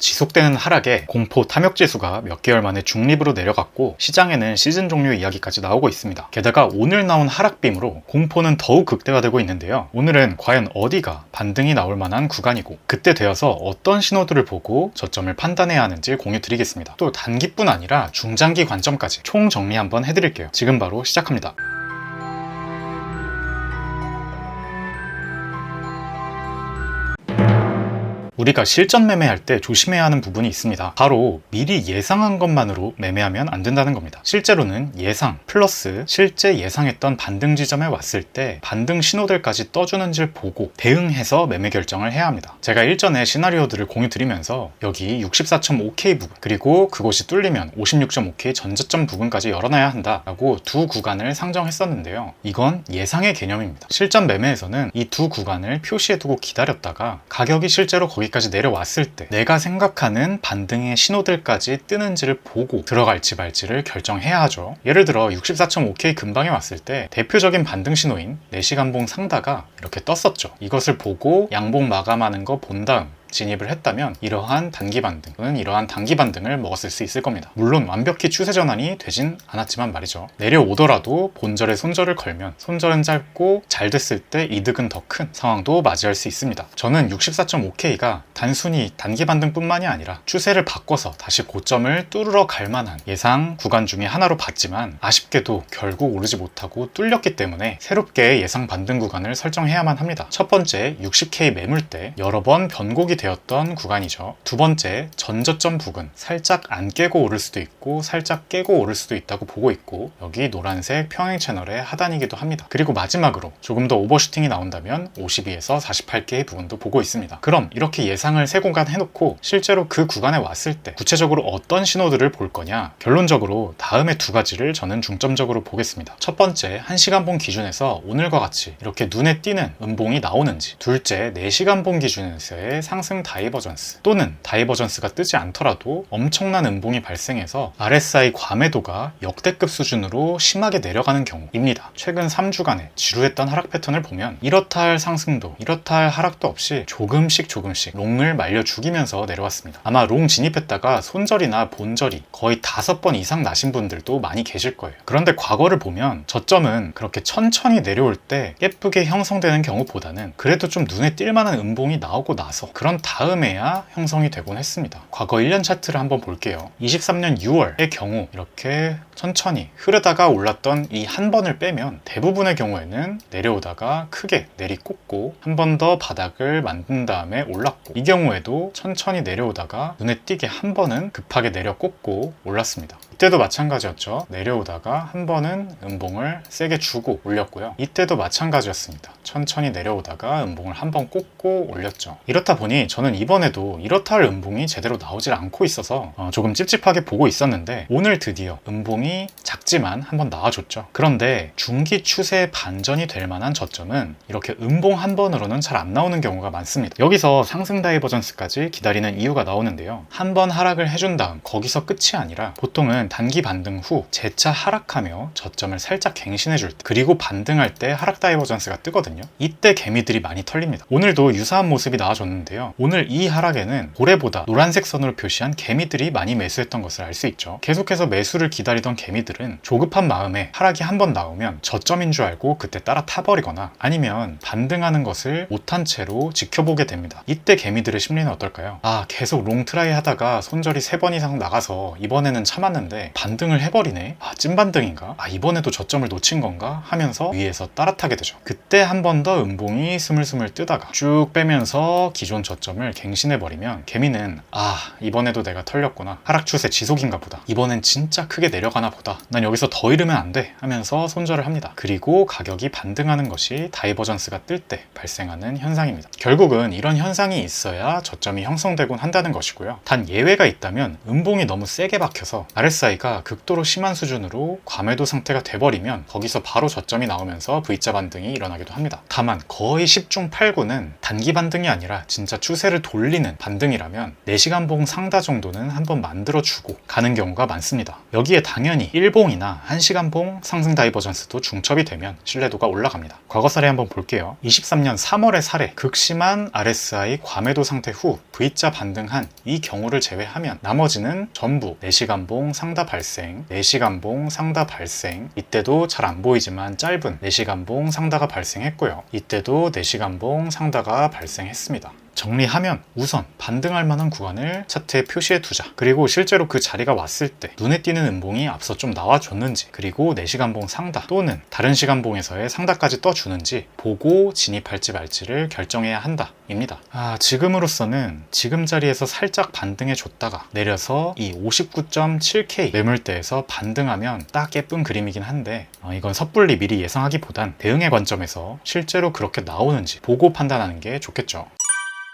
지속되는 하락에 공포 탐욕지수가 몇 개월 만에 중립으로 내려갔고 시장에는 시즌 종료 이야기까지 나오고 있습니다. 게다가 오늘 나온 하락빔으로 공포는 더욱 극대화되고 있는데요. 오늘은 과연 어디가 반등이 나올 만한 구간이고 그때 되어서 어떤 신호들을 보고 저점을 판단해야 하는지 공유 드리겠습니다. 또 단기뿐 아니라 중장기 관점까지 총 정리 한번 해드릴게요. 지금 바로 시작합니다. 우리가 실전 매매할 때 조심해야 하는 부분이 있습니다. 바로 미리 예상한 것만으로 매매하면 안 된다는 겁니다. 실제로는 예상 플러스 실제 예상했던 반등 지점에 왔을 때 반등 신호들까지 떠주는지를 보고 대응해서 매매 결정을 해야 합니다. 제가 일전에 시나리오들을 공유 드리면서 여기 64.5K 부분 그리고 그곳이 뚫리면 56.5K 전저점 부분까지 열어놔야 한다라고 두 구간을 상정했었는데요. 이건 예상의 개념입니다. 실전 매매에서는 이 두 구간을 표시해두고 기다렸다가 가격이 실제로 거기까지 내려왔을 때 내가 생각하는 반등의 신호들까지 뜨는지를 보고 들어갈지 말지를 결정해야 하죠. 예를 들어 64.5K 근방에 왔을 때 대표적인 반등 신호인 4시간봉 상다가 이렇게 떴었죠. 이것을 보고 양봉 마감하는 거 본 다음 진입을 했다면 이러한 단기 반등은 이러한 단기 반등을 먹었을 수 있을 겁니다. 물론 완벽히 추세 전환이 되진 않았지만 말이죠. 내려오더라도 본절에 손절을 걸면 손절은 짧고 잘 됐을 때 이득은 더 큰 상황도 맞이할 수 있습니다. 저는 64.5K가 단순히 단기 반등뿐만이 아니라 추세를 바꿔서 다시 고점을 뚫으러 갈 만한 예상 구간 중에 하나로 봤지만 아쉽게도 결국 오르지 못하고 뚫렸기 때문에 새롭게 예상 반등 구간을 설정해야만 합니다. 첫 번째 60K 매물대 여러 번 변곡이 되었던 구간이죠. 두 번째 전저점 부근 살짝 안 깨고 오를 수도 있고 살짝 깨고 오를 수도 있다고 보고 있고 여기 노란색 평행 채널의 하단이기도 합니다. 그리고 마지막으로 조금 더 오버슈팅이 나온다면 52에서 48개의 부분도 보고 있습니다. 그럼 이렇게 예상을 세 공간 해놓고 실제로 그 구간에 왔을 때 구체적으로 어떤 신호들을 볼 거냐, 결론적으로 다음에 두 가지를 저는 중점적으로 보겠습니다. 첫 번째 1시간봉 기준에서 오늘과 같이 이렇게 눈에 띄는 음봉이 나오는지, 둘째 4시간봉 기준에서의 상승 다이버전스 또는 다이버전스가 뜨지 않더라도 엄청난 음봉이 발생해서 RSI 과매도가 역대급 수준으로 심하게 내려가는 경우입니다. 최근 3주간의 지루했던 하락 패턴을 보면 이렇다 할 상승도 이렇다 할 하락도 없이 조금씩 롱을 말려 죽이면서 내려왔습니다. 아마 롱 진입했다가 손절이나 본절이 거의 5번 이상 나신 분들도 많이 계실 거예요. 그런데 과거를 보면 저점은 그렇게 천천히 내려올 때 예쁘게 형성되는 경우보다는 그래도 좀 눈에 띌 만한 음봉이 나오고 나서 그런 다음에야 형성이 되곤 했습니다. 과거 1년 차트를 한번 볼게요. 23년 6월의 경우 이렇게 천천히 흐르다가 올랐던 이 한 번을 빼면 대부분의 경우에는 내려오다가 크게 내리꽂고 한 번 더 바닥을 만든 다음에 올랐고 이 경우에도 천천히 내려오다가 눈에 띄게 한 번은 급하게 내려꽂고 올랐습니다. 이때도 마찬가지였죠. 내려오다가 한 번은 음봉을 세게 주고 올렸고요. 이때도 마찬가지였습니다. 천천히 내려오다가 음봉을 한 번 꽂고 올렸죠. 이렇다 보니 저는 이번에도 이렇다 할 음봉이 제대로 나오질 않고 있어서 조금 찝찝하게 보고 있었는데 오늘 드디어 음봉이 작지만 한번 나와줬죠. 그런데 중기 추세 반전이 될 만한 저점은 이렇게 음봉 한 번으로는 잘 안 나오는 경우가 많습니다. 여기서 상승 다이버전스까지 기다리는 이유가 나오는데요. 한 번 하락을 해준 다음 거기서 끝이 아니라 보통은 단기 반등 후 재차 하락하며 저점을 살짝 갱신해줄 때 그리고 반등할 때 하락 다이버전스가 뜨거든요. 이때 개미들이 많이 털립니다. 오늘도 유사한 모습이 나와줬는데요. 오늘 이 하락에는 고래보다 노란색 선으로 표시한 개미들이 많이 매수했던 것을 알 수 있죠. 계속해서 매수를 기다리던 개미들은 조급한 마음에 하락이 한 번 나오면 저점인 줄 알고 그때 따라 타버리거나 아니면 반등하는 것을 못한 채로 지켜보게 됩니다. 이때 개미들의 심리는 어떨까요? 계속 롱트라이 하다가 손절이 3번 이상 나가서 이번에는 참았는데 반등을 해버리네? 찐반등인가? 이번에도 저점을 놓친 건가? 하면서 위에서 따라타게 되죠. 그때 한 번 더 음봉이 스물스물 뜨다가 쭉 빼면서 기존 저점을 갱신해버리면 개미는 이번에도 내가 털렸구나. 하락 추세 지속인가 보다. 이번엔 진짜 크게 내려가나 보다. 난 여기서 더 잃으면 안 돼 하면서 손절을 합니다. 그리고 가격이 반등하는 것이 다이버전스가 뜰 때 발생하는 현상입니다. 결국은 이런 현상이 있어야 저점이 형성되곤 한다는 것이고요. 단 예외가 있다면 음봉이 너무 세게 박혀서 RSI RSI가 극도로 심한 수준으로 과매도 상태가 돼버리면 거기서 바로 저점이 나오면서 V자 반등이 일어나기도 합니다. 다만 거의 10중 8구는 단기 반등이 아니라 진짜 추세를 돌리는 반등이라면 4시간 봉 상다 정도는 한번 만들어주고 가는 경우가 많습니다. 여기에 당연히 1봉이나 1시간 봉 상승 다이버전스도 중첩이 되면 신뢰도가 올라갑니다. 과거 사례 한번 볼게요. 23년 3월의 사례, 극심한 RSI 과매도 상태 후 V자 반등한 이 경우를 제외하면 나머지는 전부 4시간 봉 상다 발생, 4시간 봉 상다 발생, 이때도 잘 안 보이지만 짧은 4시간 봉 상다가 발생했고요. 이때도 4시간 봉 상다가 발생했습니다. 정리하면 우선 반등할 만한 구간을 차트에 표시해 두자. 그리고 실제로 그 자리가 왔을 때 눈에 띄는 음봉이 앞서 좀 나와줬는지, 그리고 4시간봉 상다 또는 다른 시간봉에서의 상다까지 떠주는지 보고 진입할지 말지를 결정해야 한다 입니다. 지금으로서는 지금 자리에서 살짝 반등해 줬다가 내려서 이 59.7K 매물대에서 반등하면 딱 예쁜 그림이긴 한데 이건 섣불리 미리 예상하기보단 대응의 관점에서 실제로 그렇게 나오는지 보고 판단하는 게 좋겠죠.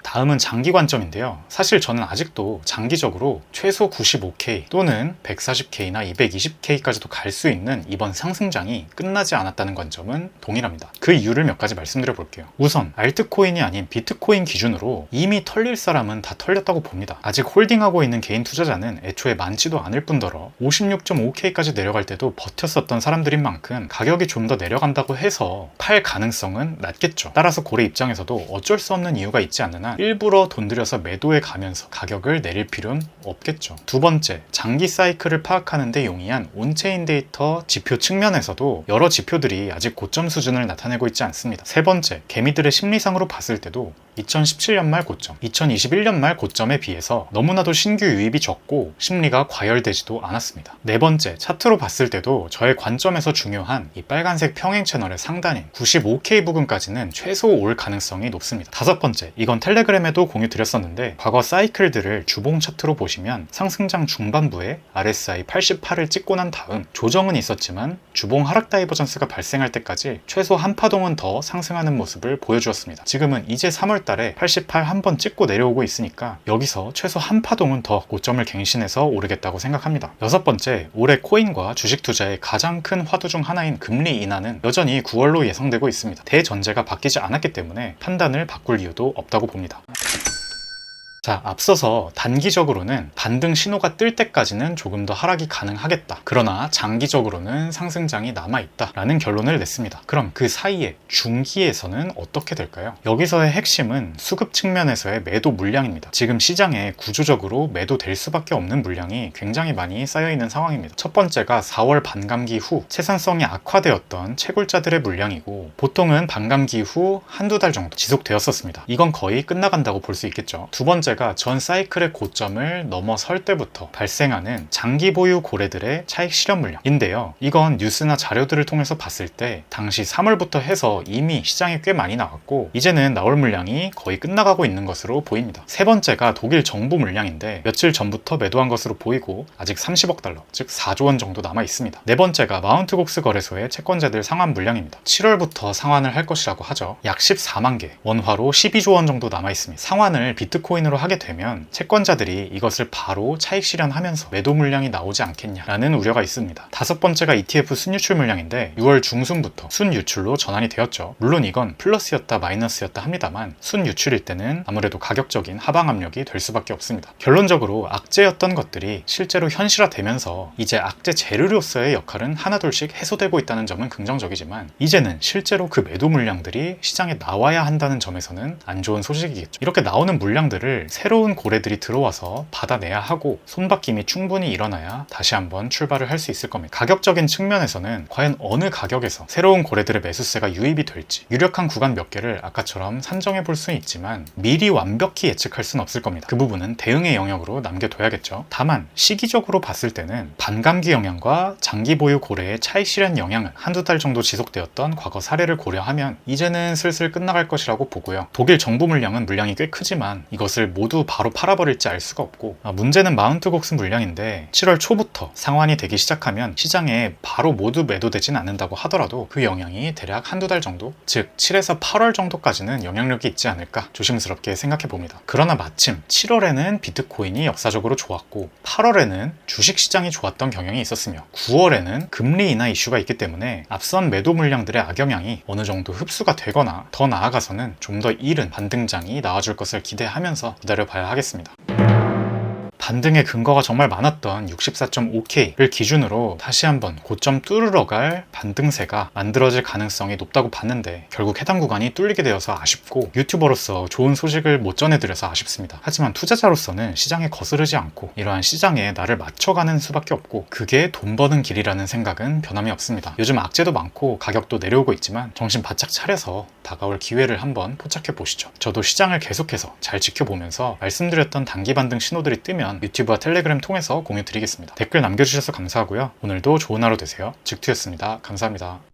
다음은 장기 관점인데요. 사실 저는 아직도 장기적으로 최소 95K 또는 140K나 220K까지도 갈 수 있는 이번 상승장이 끝나지 않았다는 관점은 동일합니다. 그 이유를 몇 가지 말씀드려 볼게요. 우선 알트코인이 아닌 비트코인 기준으로 이미 털릴 사람은 다 털렸다고 봅니다. 아직 홀딩하고 있는 개인 투자자는 애초에 많지도 않을 뿐더러 56.5K까지 내려갈 때도 버텼었던 사람들인 만큼 가격이 좀 더 내려간다고 해서 팔 가능성은 낮겠죠. 따라서 고래 입장에서도 어쩔 수 없는 이유가 있지 않느나 일부러 돈 들여서 매도해 가면서 가격을 내릴 필요는 없겠죠. 두 번째, 장기 사이클을 파악하는 데 용이한 온체인 데이터 지표 측면에서도 여러 지표들이 아직 고점 수준을 나타내고 있지 않습니다. 세 번째, 개미들의 심리상으로 봤을 때도 2017년 말 고점, 2021년 말 고점에 비해서 너무나도 신규 유입이 적고 심리가 과열되지도 않았습니다. 네 번째, 차트로 봤을 때도 저의 관점에서 중요한 이 빨간색 평행 채널의 상단인 95K 부근까지는 최소 올 가능성이 높습니다. 다섯 번째, 이건 텔레그램에도 공유 드렸었는데 과거 사이클들을 주봉 차트로 보시면 상승장 중반부에 RSI 88을 찍고 난 다음 조정은 있었지만 주봉 하락 다이버전스가 발생할 때까지 최소 한 파동은 더 상승하는 모습을 보여주었습니다. 지금은 이제 3월 달에 88 한 번 찍고 내려오고 있으니까 여기서 최소 한 파동은 더 고점을 갱신해서 오르겠다고 생각합니다. 여섯 번째, 올해 코인과 주식 투자의 가장 큰 화두 중 하나인 금리 인하는 여전히 9월로 예상되고 있습니다. 대전제가 바뀌지 않았기 때문에 판단을 바꿀 이유도 없다고 봅니다. 자, 앞서서 단기적으로는 반등 신호가 뜰 때까지는 조금 더 하락이 가능하겠다. 그러나 장기적으로는 상승장이 남아있다 라는 결론을 냈습니다. 그럼 그 사이에 중기에서는 어떻게 될까요? 여기서의 핵심은 수급 측면에서의 매도 물량입니다. 지금 시장에 구조적으로 매도될 수밖에 없는 물량이 굉장히 많이 쌓여있는 상황입니다. 첫 번째가 4월 반감기 후 채산성이 악화되었던 채굴자들의 물량이고 보통은 반감기 후 한두 달 정도 지속되었었습니다. 이건 거의 끝나간다고 볼 수 있겠죠. 두 번째가 전 사이클의 고점을 넘어설 때부터 발생하는 장기 보유 고래들의 차익 실현 물량인데요. 이건 뉴스나 자료들을 통해서 봤을 때 당시 3월부터 해서 이미 시장에 꽤 많이 나왔고 이제는 나올 물량이 거의 끝나가고 있는 것으로 보입니다. 세 번째가 독일 정부 물량인데 며칠 전부터 매도한 것으로 보이고 아직 30억 달러, 즉 4조 원 정도 남아 있습니다. 네 번째가 마운트곡스 거래소의 채권자들 상환 물량입니다. 7월부터 상환을 할 것이라고 하죠. 약 14만 개, 원화로 12조 원 정도 남아 있습니다. 상환을 비트코인으로 하게 되면 채권자들이 이것을 바로 차익 실현하면서 매도 물량이 나오지 않겠냐라는 우려가 있습니다. 다섯 번째가 ETF 순유출 물량인데 6월 중순부터 순유출로 전환이 되었죠. 물론 이건 플러스였다 마이너스였다 합니다만 순유출일 때는 아무래도 가격적인 하방 압력이 될 수밖에 없습니다. 결론적으로 악재였던 것들이 실제로 현실화되면서 이제 악재 재료로서의 역할은 하나둘씩 해소되고 있다는 점은 긍정적이지만 이제는 실제로 그 매도 물량들이 시장에 나와야 한다는 점에서는 안 좋은 소식이겠죠. 이렇게 나오는 물량들을 새로운 고래들이 들어와서 받아내야 하고 손바뀜이 충분히 일어나야 다시 한번 출발을 할 수 있을 겁니다. 가격적인 측면에서는 과연 어느 가격에서 새로운 고래들의 매수세가 유입이 될지 유력한 구간 몇 개를 아까처럼 산정해 볼 수는 있지만 미리 완벽히 예측할 수는 없을 겁니다. 그 부분은 대응의 영역으로 남겨둬야겠죠. 다만 시기적으로 봤을 때는 반감기 영향과 장기 보유 고래의 차익 실현 영향은 한두 달 정도 지속되었던 과거 사례를 고려하면 이제는 슬슬 끝나갈 것이라고 보고요. 독일 정부 물량은 물량이 꽤 크지만 이것을 모두 바로 팔아버릴지 알 수가 없고, 문제는 마운트 곡스 물량인데 7월 초부터 상환이 되기 시작하면 시장에 바로 모두 매도되진 않는다고 하더라도 그 영향이 대략 한두 달 정도, 즉 7에서 8월 정도까지는 영향력이 있지 않을까 조심스럽게 생각해 봅니다. 그러나 마침 7월에는 비트코인이 역사적으로 좋았고 8월에는 주식시장이 좋았던 경향이 있었으며 9월에는 금리 인하 이슈가 있기 때문에 앞선 매도 물량들의 악영향이 어느 정도 흡수가 되거나 더 나아가서는 좀 더 이른 반등장이 나와줄 것을 기대하면서 기다려봐야 하겠습니다. 반등의 근거가 정말 많았던 64.5K를 기준으로 다시 한번 고점 뚫으러 갈 반등세가 만들어질 가능성이 높다고 봤는데 결국 해당 구간이 뚫리게 되어서 아쉽고 유튜버로서 좋은 소식을 못 전해드려서 아쉽습니다. 하지만 투자자로서는 시장에 거스르지 않고 이러한 시장에 나를 맞춰가는 수밖에 없고 그게 돈 버는 길이라는 생각은 변함이 없습니다. 요즘 악재도 많고 가격도 내려오고 있지만 정신 바짝 차려서 다가올 기회를 한번 포착해 보시죠. 저도 시장을 계속해서 잘 지켜보면서 말씀드렸던 단기 반등 신호들이 뜨면 유튜브와 텔레그램 통해서 공유 드리겠습니다. 댓글 남겨주셔서 감사하고요. 오늘도 좋은 하루 되세요. 직투였습니다. 감사합니다.